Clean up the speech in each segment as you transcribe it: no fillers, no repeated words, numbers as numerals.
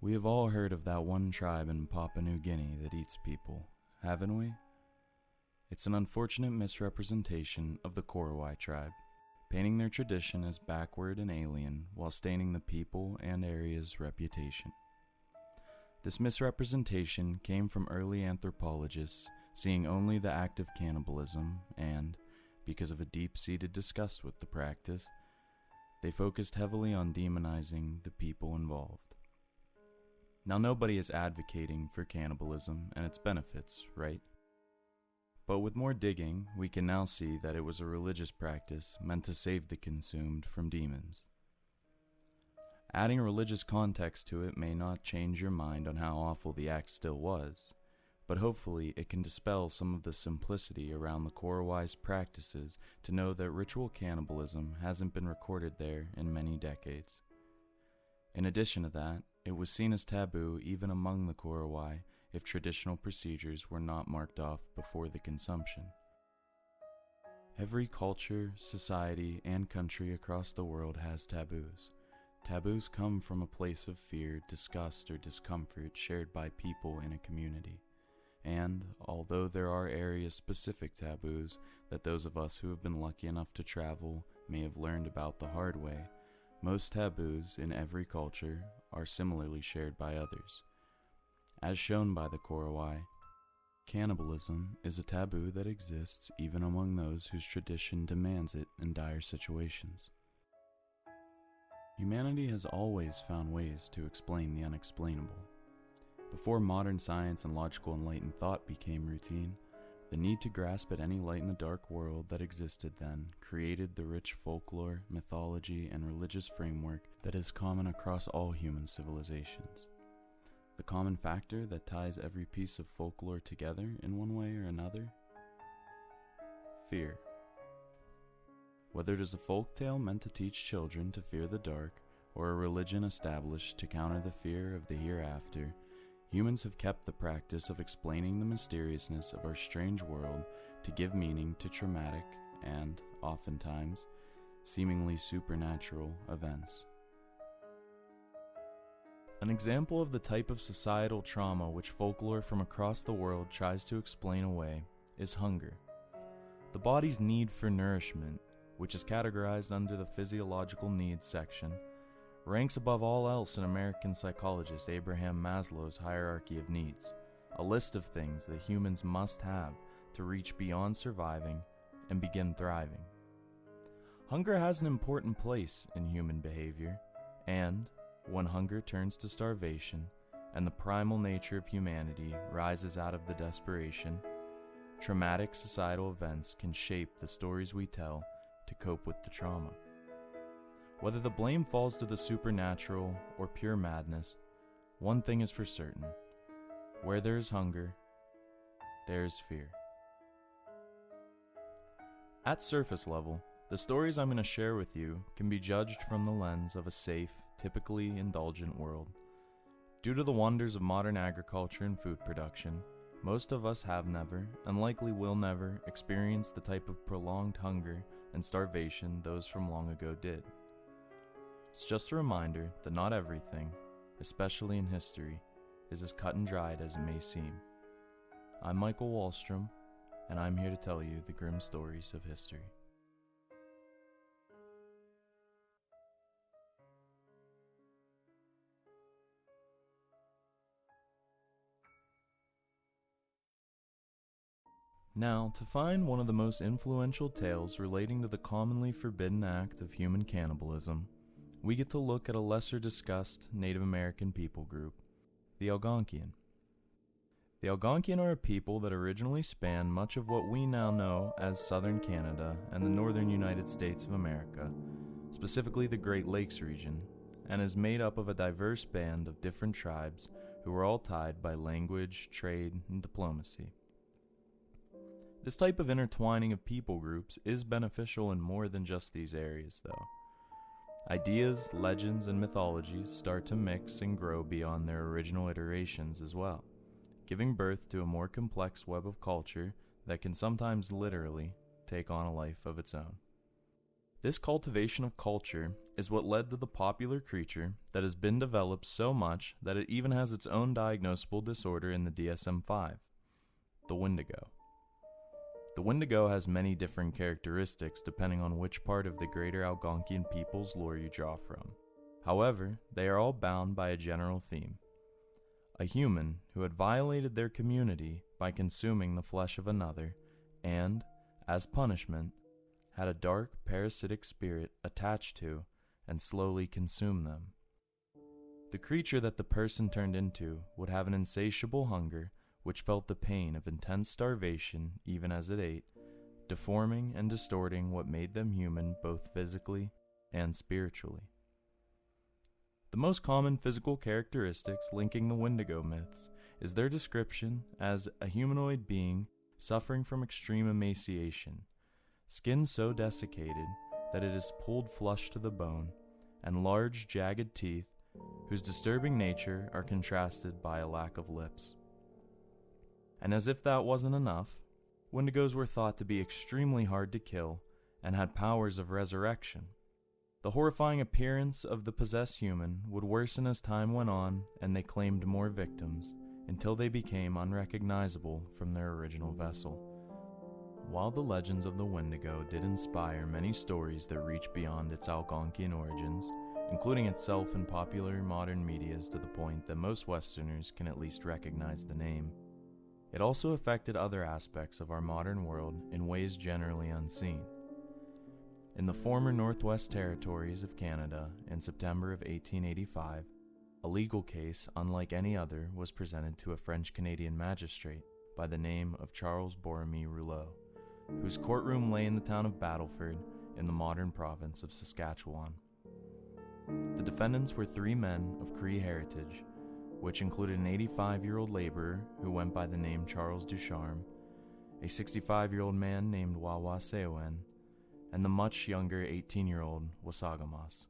We have all heard of that one tribe in Papua New Guinea that eats people, haven't we? It's an unfortunate misrepresentation of the Korowai tribe, painting their tradition as backward and alien while staining the people and area's reputation. This misrepresentation came from early anthropologists seeing only the act of cannibalism and, because of a deep-seated disgust with the practice, they focused heavily on demonizing the people involved. Now, nobody is advocating for cannibalism and its benefits, right? But with more digging, we can now see that it was a religious practice meant to save the consumed from demons. Adding religious context to it may not change your mind on how awful the act still was, but hopefully it can dispel some of the simplicity around the Korowai's practices to know that ritual cannibalism hasn't been recorded there in many decades. In addition to that, it was seen as taboo even among the Korowai if traditional procedures were not marked off before the consumption. Every culture, society, and country across the world has taboos. Taboos come from a place of fear, disgust, or discomfort shared by people in a community. And, although there are area-specific taboos that those of us who have been lucky enough to travel may have learned about the hard way, most taboos in every culture are similarly shared by others. As shown by the Korowai, cannibalism is a taboo that exists even among those whose tradition demands it in dire situations. Humanity has always found ways to explain the unexplainable. Before modern science and logical enlightened thought became routine, the need to grasp at any light in the dark world that existed then created the rich folklore, mythology, and religious framework that is common across all human civilizations. The common factor that ties every piece of folklore together in one way or another? Fear. Whether it is a folktale meant to teach children to fear the dark, or a religion established to counter the fear of the hereafter, humans have kept the practice of explaining the mysteriousness of our strange world to give meaning to traumatic and, oftentimes, seemingly supernatural events. An example of the type of societal trauma which folklore from across the world tries to explain away is hunger. The body's need for nourishment, which is categorized under the physiological needs section, ranks above all else in American psychologist Abraham Maslow's hierarchy of needs, a list of things that humans must have to reach beyond surviving and begin thriving. Hunger has an important place in human behavior, and when hunger turns to starvation and the primal nature of humanity rises out of the desperation, traumatic societal events can shape the stories we tell to cope with the trauma. Whether the blame falls to the supernatural or pure madness, one thing is for certain: where there is hunger, there is fear. At surface level, the stories I'm going to share with you can be judged from the lens of a safe, typically indulgent world. Due to the wonders of modern agriculture and food production, most of us have never, and likely will never, experience the type of prolonged hunger and starvation those from long ago did. It's just a reminder that not everything, especially in history, is as cut and dried as it may seem. I'm Michael Wallstrom, and I'm here to tell you the grim stories of history. Now, to find one of the most influential tales relating to the commonly forbidden act of human cannibalism, we get to look at a lesser discussed Native American people group, the Algonquian. The Algonquian are a people that originally spanned much of what we now know as southern Canada and the northern United States of America, specifically the Great Lakes region, and is made up of a diverse band of different tribes who are all tied by language, trade, and diplomacy. This type of intertwining of people groups is beneficial in more than just these areas, though. Ideas, legends, and mythologies start to mix and grow beyond their original iterations as well, giving birth to a more complex web of culture that can sometimes literally take on a life of its own. This cultivation of culture is what led to the popular creature that has been developed so much that it even has its own diagnosable disorder in the DSM-5, the Wendigo. The Wendigo has many different characteristics depending on which part of the greater Algonquian people's lore you draw from. However, they are all bound by a general theme. A human who had violated their community by consuming the flesh of another and, as punishment, had a dark parasitic spirit attached to and slowly consume them. The creature that the person turned into would have an insatiable hunger which felt the pain of intense starvation even as it ate, deforming and distorting what made them human both physically and spiritually. The most common physical characteristics linking the Wendigo myths is their description as a humanoid being suffering from extreme emaciation, skin so desiccated that it is pulled flush to the bone, and large, jagged teeth whose disturbing nature are contrasted by a lack of lips. And as if that wasn't enough, Wendigos were thought to be extremely hard to kill and had powers of resurrection. The horrifying appearance of the possessed human would worsen as time went on and they claimed more victims until they became unrecognizable from their original vessel. While the legends of the Wendigo did inspire many stories that reach beyond its Algonquian origins, including itself in popular modern medias to the point that most Westerners can at least recognize the name, it also affected other aspects of our modern world in ways generally unseen. In the former Northwest Territories of Canada in September of 1885, a legal case unlike any other was presented to a French-Canadian magistrate by the name of Charles Borromée Rouleau, whose courtroom lay in the town of Battleford in the modern province of Saskatchewan. The defendants were three men of Cree heritage, which included an 85-year-old laborer who went by the name Charles Ducharme, a 65-year-old man named Wawa Seowen, and the much younger 18-year-old Wasagamas.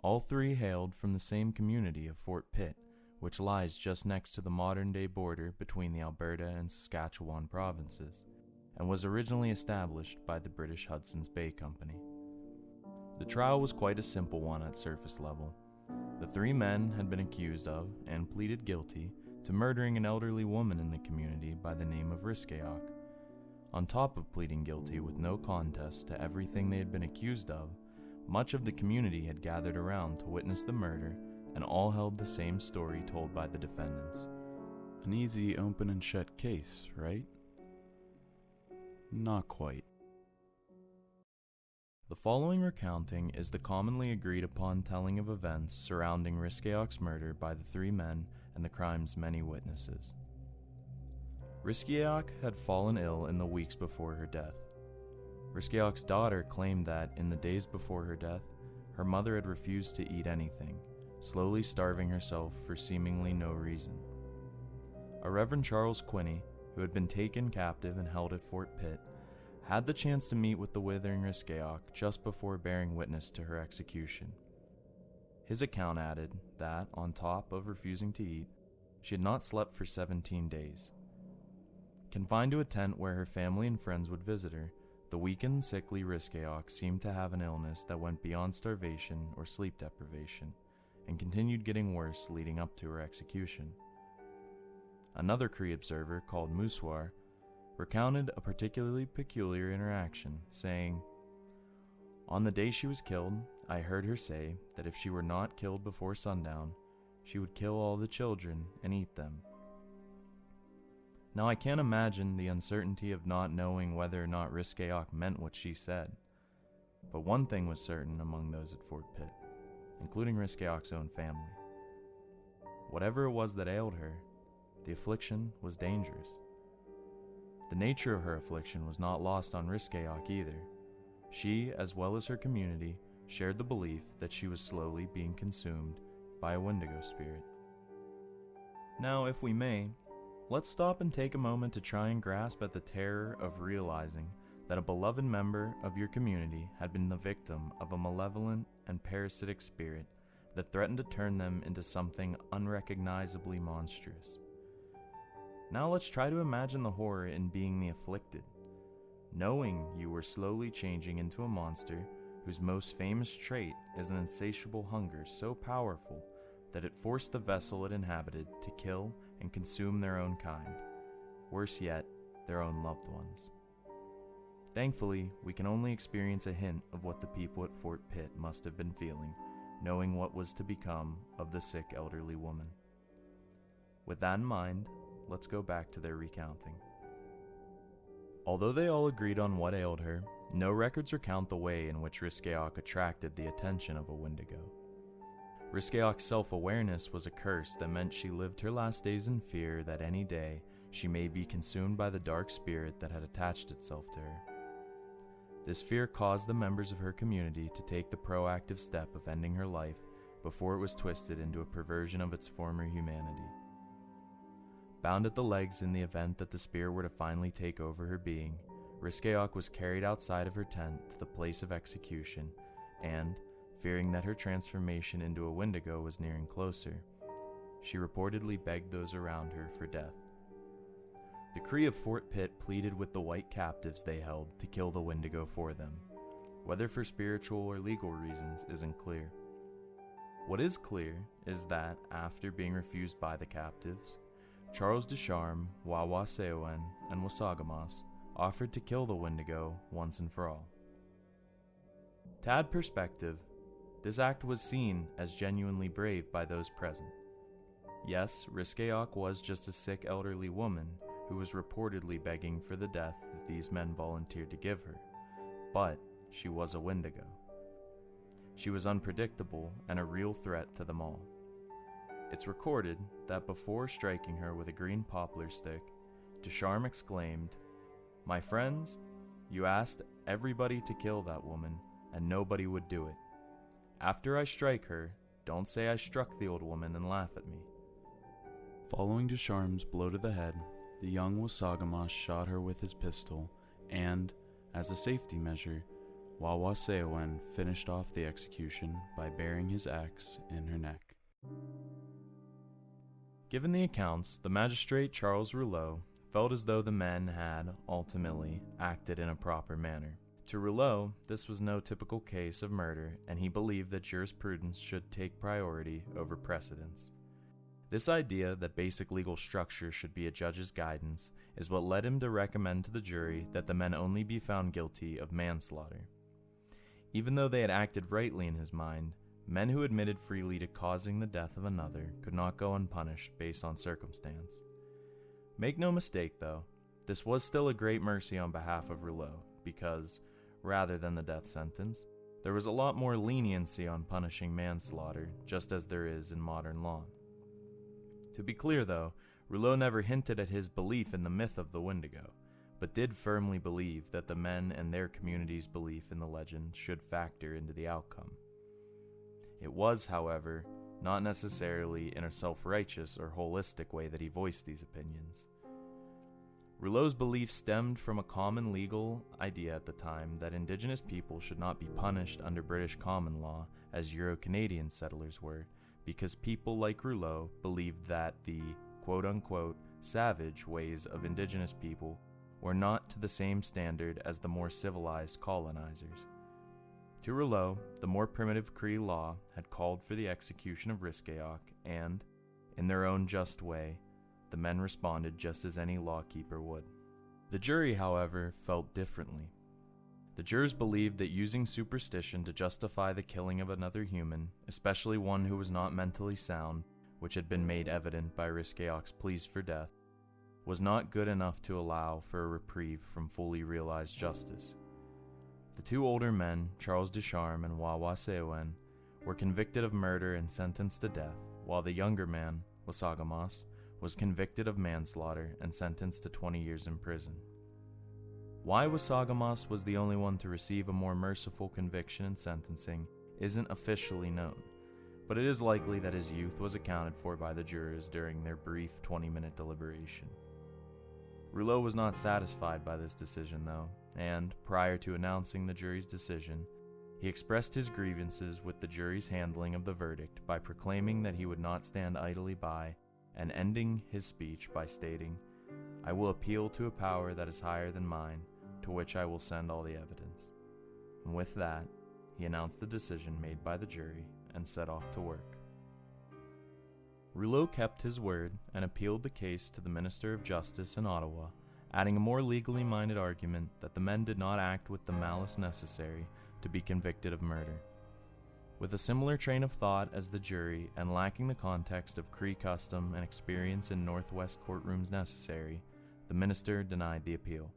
All three hailed from the same community of Fort Pitt, which lies just next to the modern-day border between the Alberta and Saskatchewan provinces, and was originally established by the British Hudson's Bay Company. The trial was quite a simple one at surface level. The three men had been accused of, and pleaded guilty, to murdering an elderly woman in the community by the name of Riskeok. On top of pleading guilty with no contest to everything they had been accused of, much of the community had gathered around to witness the murder, and all held the same story told by the defendants. An easy open and shut case, right? Not quite. The following recounting is the commonly agreed upon telling of events surrounding Riskeok's murder by the three men and the crime's many witnesses. Riskeok had fallen ill in the weeks before her death. Riskeok's daughter claimed that, in the days before her death, her mother had refused to eat anything, slowly starving herself for seemingly no reason. A Reverend Charles Quinney, who had been taken captive and held at Fort Pitt, had the chance to meet with the withering Riskeok just before bearing witness to her execution. His account added that, on top of refusing to eat, she had not slept for 17 days. Confined to a tent where her family and friends would visit her, the weakened, sickly Riskeok seemed to have an illness that went beyond starvation or sleep deprivation, and continued getting worse leading up to her execution. Another Cree observer, called Moussoir, recounted a particularly peculiar interaction, saying, "On the day she was killed, I heard her say that if she were not killed before sundown, she would kill all the children and eat them." Now I can't imagine the uncertainty of not knowing whether or not Riskeok meant what she said, but one thing was certain among those at Fort Pitt, including Riskeok's own family. Whatever it was that ailed her, the affliction was dangerous. The nature of her affliction was not lost on Riskeok either. She, as well as her community, shared the belief that she was slowly being consumed by a Wendigo spirit. Now, if we may, let's stop and take a moment to try and grasp at the terror of realizing that a beloved member of your community had been the victim of a malevolent and parasitic spirit that threatened to turn them into something unrecognizably monstrous. Now let's try to imagine the horror in being the afflicted, knowing you were slowly changing into a monster whose most famous trait is an insatiable hunger so powerful that it forced the vessel it inhabited to kill and consume their own kind, worse yet, their own loved ones. Thankfully, we can only experience a hint of what the people at Fort Pitt must have been feeling, knowing what was to become of the sick elderly woman. With that in mind, let's go back to their recounting. Although they all agreed on what ailed her, no records recount the way in which Riskeok attracted the attention of a Wendigo. Riskeok's self-awareness was a curse that meant she lived her last days in fear that any day she may be consumed by the dark spirit that had attached itself to her. This fear caused the members of her community to take the proactive step of ending her life before it was twisted into a perversion of its former humanity. Bound at the legs in the event that the spear were to finally take over her being, Riskeok was carried outside of her tent to the place of execution, and, fearing that her transformation into a Wendigo was nearing closer, she reportedly begged those around her for death. The Cree of Fort Pitt pleaded with the white captives they held to kill the Wendigo for them. Whether for spiritual or legal reasons isn't clear. What is clear is that, after being refused by the captives, Charles Ducharme, Wawa Seowen, and Wasagamas offered to kill the Wendigo once and for all. To add perspective, this act was seen as genuinely brave by those present. Yes, Riskeok was just a sick elderly woman who was reportedly begging for the death that these men volunteered to give her, but she was a Wendigo. She was unpredictable and a real threat to them all. It's recorded that before striking her with a green poplar stick, Ducharme exclaimed, "My friends, you asked everybody to kill that woman, and nobody would do it. After I strike her, don't say I struck the old woman and laugh at me." Following Ducharme's blow to the head, the young Wasagamas shot her with his pistol, and, as a safety measure, Wawa Seowen finished off the execution by burying his axe in her neck. Given the accounts, the magistrate Charles Rouleau felt as though the men had, ultimately, acted in a proper manner. To Rouleau, this was no typical case of murder, and he believed that jurisprudence should take priority over precedence. This idea that basic legal structure should be a judge's guidance is what led him to recommend to the jury that the men only be found guilty of manslaughter. Even though they had acted rightly in his mind, men who admitted freely to causing the death of another could not go unpunished based on circumstance. Make no mistake, though, this was still a great mercy on behalf of Rouleau, because, rather than the death sentence, there was a lot more leniency on punishing manslaughter, just as there is in modern law. To be clear, though, Rouleau never hinted at his belief in the myth of the Wendigo, but did firmly believe that the men and their community's belief in the legend should factor into the outcome. It was, however, not necessarily in a self-righteous or holistic way that he voiced these opinions. Rouleau's belief stemmed from a common legal idea at the time that Indigenous people should not be punished under British common law as Euro-Canadian settlers were, because people like Rouleau believed that the quote-unquote savage ways of Indigenous people were not to the same standard as the more civilized colonizers. To Rouleau, the more primitive Cree law had called for the execution of Riskeok, and, in their own just way, the men responded just as any lawkeeper would. The jury, however, felt differently. The jurors believed that using superstition to justify the killing of another human, especially one who was not mentally sound, which had been made evident by Riskeok's pleas for death, was not good enough to allow for a reprieve from fully realized justice. The two older men, Charles Ducharme and Wawa Seowen, were convicted of murder and sentenced to death, while the younger man, Wasagamas, was convicted of manslaughter and sentenced to 20 years in prison. Why Wasagamas was the only one to receive a more merciful conviction and sentencing isn't officially known, but it is likely that his youth was accounted for by the jurors during their brief 20-minute deliberation. Rouleau was not satisfied by this decision, though, and, prior to announcing the jury's decision, he expressed his grievances with the jury's handling of the verdict by proclaiming that he would not stand idly by, and ending his speech by stating, "I will appeal to a power that is higher than mine, to which I will send all the evidence." And with that, he announced the decision made by the jury and set off to work. Rouleau kept his word and appealed the case to the Minister of Justice in Ottawa, adding a more legally minded argument that the men did not act with the malice necessary to be convicted of murder. With a similar train of thought as the jury and lacking the context of Cree custom and experience in Northwest courtrooms necessary, the minister denied the appeal.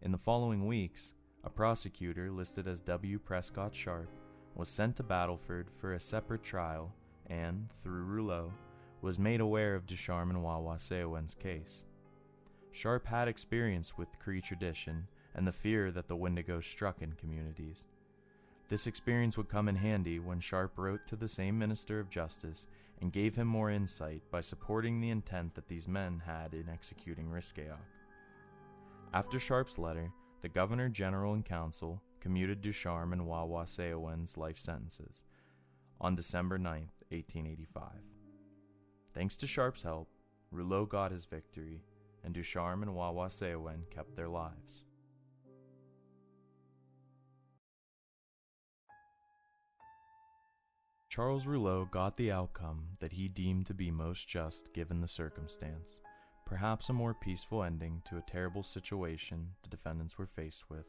In the following weeks, a prosecutor listed as W. Prescott Sharp was sent to Battleford for a separate trial and, through Rouleau, was made aware of Ducharme and Wawasseowen's case. Sharp had experience with Cree tradition and the fear that the Wendigo struck in communities. This experience would come in handy when Sharp wrote to the same Minister of Justice and gave him more insight by supporting the intent that these men had in executing Riskeok. After Sharp's letter, the Governor General and Council commuted Ducharme and Wawasseowen's life sentences on December 9, 1885. Thanks to Sharp's help, Rouleau got his victory, and Ducharme and Wawasseowen kept their lives. Charles Rouleau got the outcome that he deemed to be most just given the circumstance, perhaps a more peaceful ending to a terrible situation the defendants were faced with,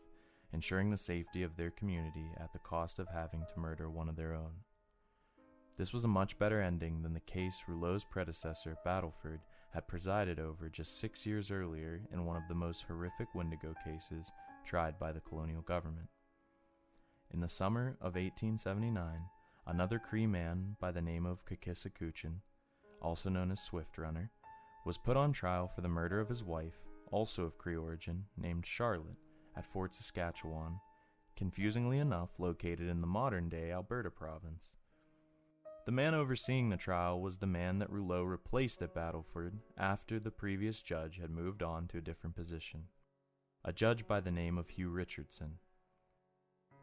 ensuring the safety of their community at the cost of having to murder one of their own. This was a much better ending than the case Rouleau's predecessor, Battleford, had presided over just 6 years earlier in one of the most horrific Wendigo cases tried by the colonial government. In the summer of 1879, another Cree man by the name of Kakissakuchin, also known as Swift Runner, was put on trial for the murder of his wife, also of Cree origin, named Charlotte, at Fort Saskatchewan, confusingly enough located in the modern-day Alberta province. The man overseeing the trial was the man that Rouleau replaced at Battleford after the previous judge had moved on to a different position, a judge by the name of Hugh Richardson.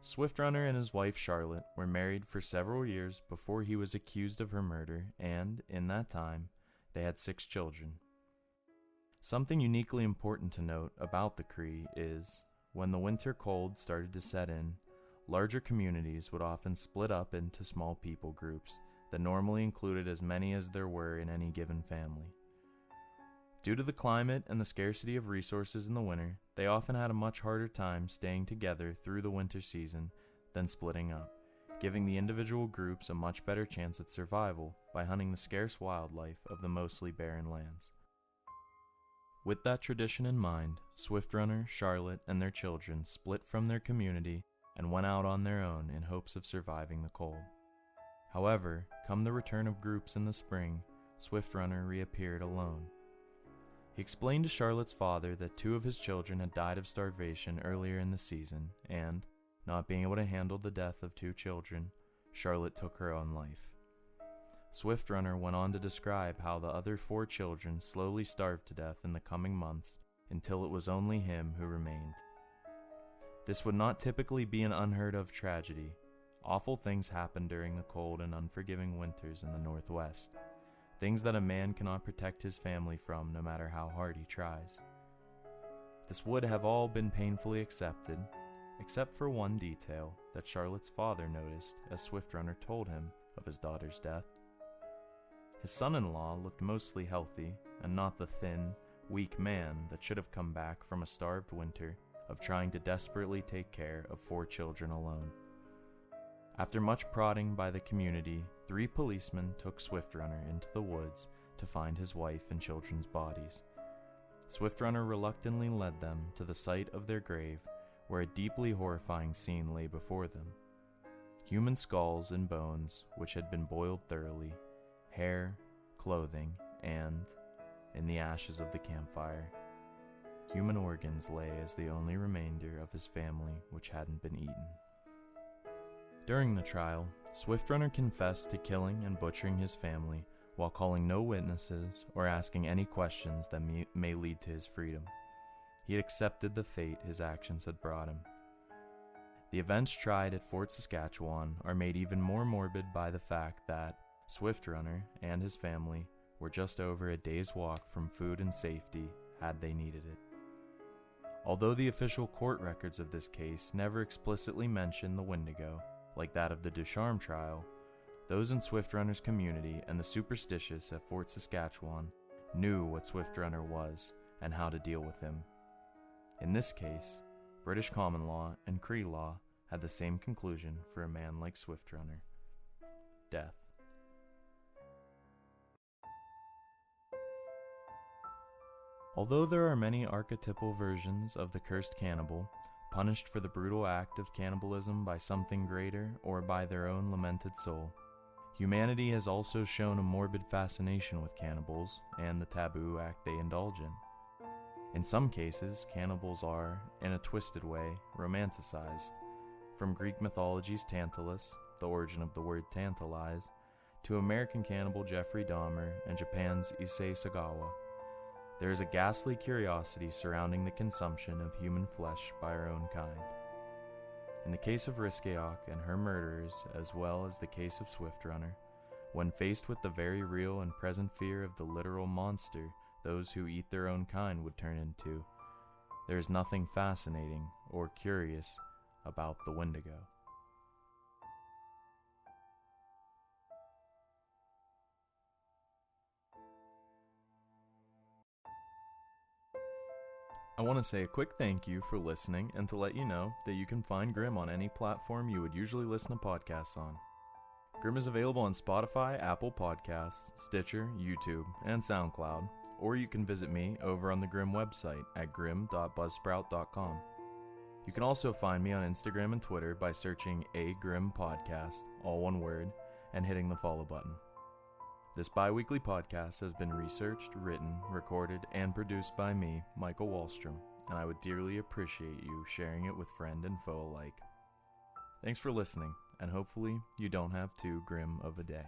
Swift Runner and his wife Charlotte were married for several years before he was accused of her murder, and, in that time, they had 6 children. Something uniquely important to note about the Cree is, when the winter cold started to set in, larger communities would often split up into small people groups that normally included as many as there were in any given family. Due to the climate and the scarcity of resources in the winter, they often had a much harder time staying together through the winter season than splitting up, giving the individual groups a much better chance at survival by hunting the scarce wildlife of the mostly barren lands. With that tradition in mind, Swift Runner, Charlotte, and their children split from their community and went out on their own in hopes of surviving the cold. However, come the return of groups in the spring, Swift Runner reappeared alone. He explained to Charlotte's father that 2 of his children had died of starvation earlier in the season, and, not being able to handle the death of 2 children, Charlotte took her own life. Swift Runner went on to describe how the other 4 children slowly starved to death in the coming months until it was only him who remained. This would not typically be an unheard of tragedy. Awful things happen during the cold and unforgiving winters in the Northwest. Things that a man cannot protect his family from no matter how hard he tries. This would have all been painfully accepted, except for one detail that Charlotte's father noticed as Swift Runner told him of his daughter's death. His son-in-law looked mostly healthy and not the thin, weak man that should have come back from a starved winter of trying to desperately take care of 4 children alone. After much prodding by the community, 3 policemen took Swift Runner into the woods to find his wife and children's bodies. Swift Runner reluctantly led them to the site of their grave, where a deeply horrifying scene lay before them. Human skulls and bones which had been boiled thoroughly, hair, clothing, and, in the ashes of the campfire, human organs lay as the only remainder of his family which hadn't been eaten. During the trial, Swift Runner confessed to killing and butchering his family while calling no witnesses or asking any questions that may lead to his freedom. He had accepted the fate his actions had brought him. The events tried at Fort Saskatchewan are made even more morbid by the fact that Swift Runner and his family were just over a day's walk from food and safety had they needed it. Although the official court records of this case never explicitly mention the Wendigo, like that of the Ducharme trial, those in Swift Runner's community and the superstitious at Fort Saskatchewan knew what Swift Runner was and how to deal with him. In this case, British common law and Cree law had the same conclusion for a man like Swift Runner: death. Although there are many archetypal versions of the cursed cannibal, punished for the brutal act of cannibalism by something greater or by their own lamented soul, humanity has also shown a morbid fascination with cannibals and the taboo act they indulge in. In some cases, cannibals are, in a twisted way, romanticized. From Greek mythology's Tantalus, the origin of the word tantalize, to American cannibal Jeffrey Dahmer and Japan's Issei Sagawa, there is a ghastly curiosity surrounding the consumption of human flesh by our own kind. In the case of Riskeok and her murderers, as well as the case of Swift Runner, when faced with the very real and present fear of the literal monster those who eat their own kind would turn into, there is nothing fascinating or curious about the Wendigo. I want to say a quick thank you for listening and to let you know that you can find Grim on any platform you would usually listen to podcasts on. Grim is available on Spotify, Apple Podcasts, Stitcher, YouTube, and SoundCloud, or you can visit me over on the Grim website at grim.buzzsprout.com. You can also find me on Instagram and Twitter by searching A Grim Podcast, all one word, and hitting the follow button. This bi-weekly podcast has been researched, written, recorded, and produced by me, Michael Wallstrom, and I would dearly appreciate you sharing it with friend and foe alike. Thanks for listening, and hopefully you don't have too grim of a day.